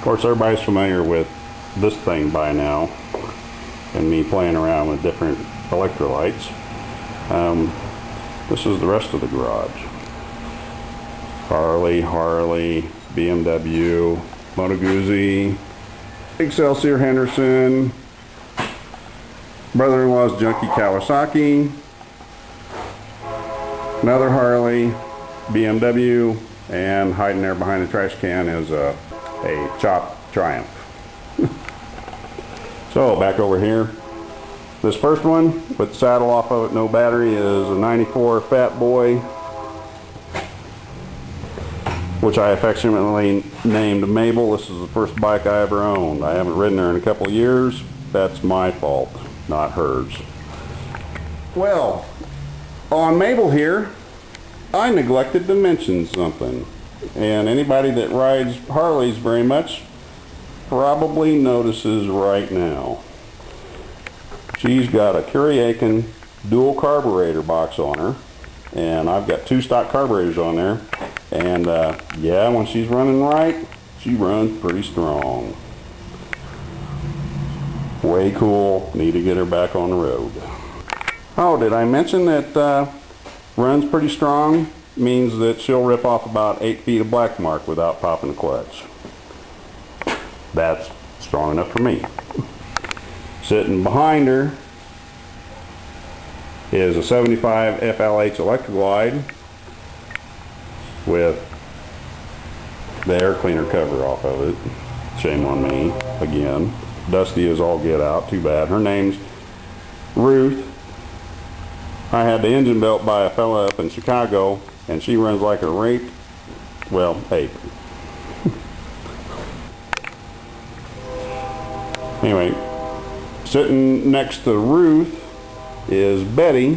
course, everybody's familiar with this thing by now, and me playing around with different electrolytes. This is the rest of the garage. Harley, BMW, Moto Guzzi, Excelsior Henderson, brother-in-law's junkie Kawasaki, another Harley, BMW, and hiding there behind the trash can is a chopped Triumph. So back over here, this first one with the saddle off of it, no battery, is a 94 Fat Boy, which I affectionately named Mabel. This is the first bike I ever owned. I haven't ridden her in a couple of years. That's my fault, not hers. Well, on Mabel here, I neglected to mention something. And anybody that rides Harleys very much probably notices right now. She's got a Kuryakyn dual carburetor box on her, and I've got 2 stock carburetors on there, and yeah, when she's running right, she runs pretty strong. Way cool. Need to get her back on the road. Oh, did I mention that runs pretty strong means that she'll rip off about 8 feet of black mark without popping the clutch. That's strong enough for me. Sitting behind her is a 75 FLH Electroglide with the air cleaner cover off of it. Shame on me, again. Dusty as all get out, too bad. Her name's Ruth. I had the engine built by a fella up in Chicago, and she runs like a rape. Well, ape. Anyway, sitting next to Ruth is Betty,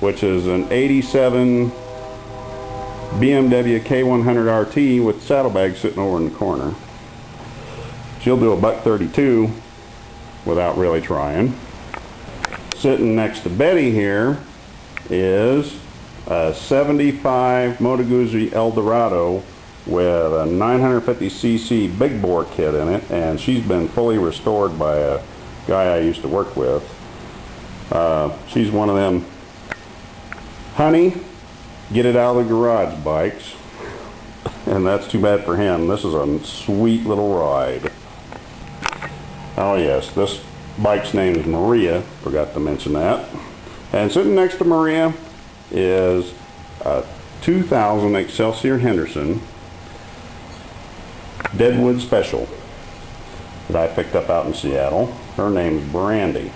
which is an 87 BMW K100 RT with saddlebags sitting over in the corner. She'll do a $132 without really trying. Sitting next to Betty here is a 75 Moto Guzzi Eldorado with a 950cc big bore kit in it, and she's been fully restored by a guy I used to work with. She's one of them, honey, get it out of the garage bikes, and that's too bad for him. This is a sweet little ride. Oh yes, this bike's name is Maria, forgot to mention that. And sitting next to Maria is a 2000 Excelsior Henderson Deadwood Special that I picked up out in Seattle. Her name's Brandy,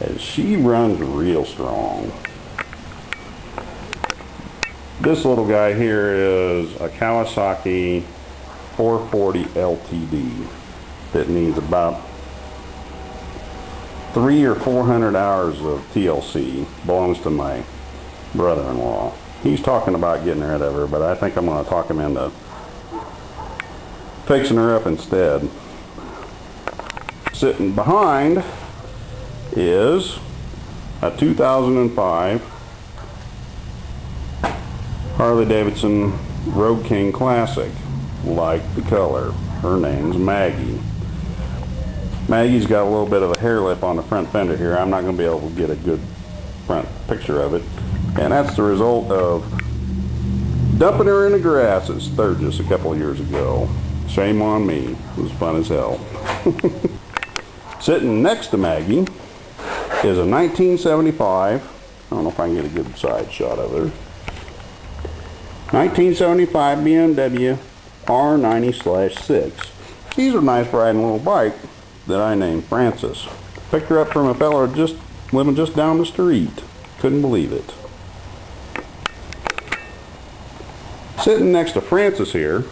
and she runs real strong. This little guy here is a Kawasaki 440 LTD that needs about 300 or 400 hours of TLC. Belongs to my brother-in-law. He's talking about getting rid of her, but I think I'm going to talk him into fixing her up instead. Sitting behind is a 2005 Harley-Davidson Road King Classic. Like the color. Her name's Maggie. Maggie's got a little bit of a hair lip on the front fender here. I'm not going to be able to get a good front picture of it. And that's the result of dumping her in the grass at Sturgis a couple of years ago. Shame on me. It was fun as hell. Sitting next to Maggie is a 1975, I don't know if I can get a good side shot of her, 1975 BMW R90/6. She's a nice riding little bike that I named Francis. Picked her up from a fella just living just down the street. Couldn't believe it. Sitting next to Francis here,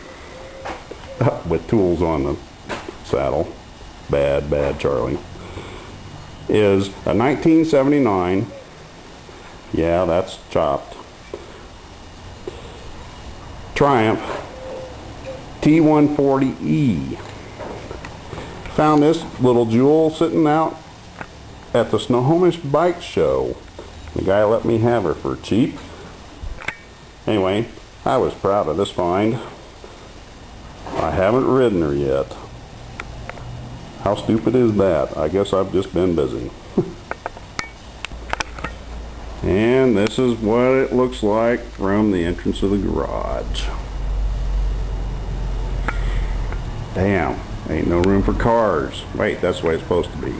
with tools on the saddle, bad Charlie, is a 1979, yeah, that's chopped, Triumph T140E. Found this little jewel sitting out at the Snohomish Bike Show. The guy let me have her for cheap. Anyway, I was proud of this find. I haven't ridden her yet. How stupid is that? I guess I've just been busy. And this is what it looks like from the entrance of the garage. Damn, ain't no room for cars. Wait, that's the way it's supposed to be.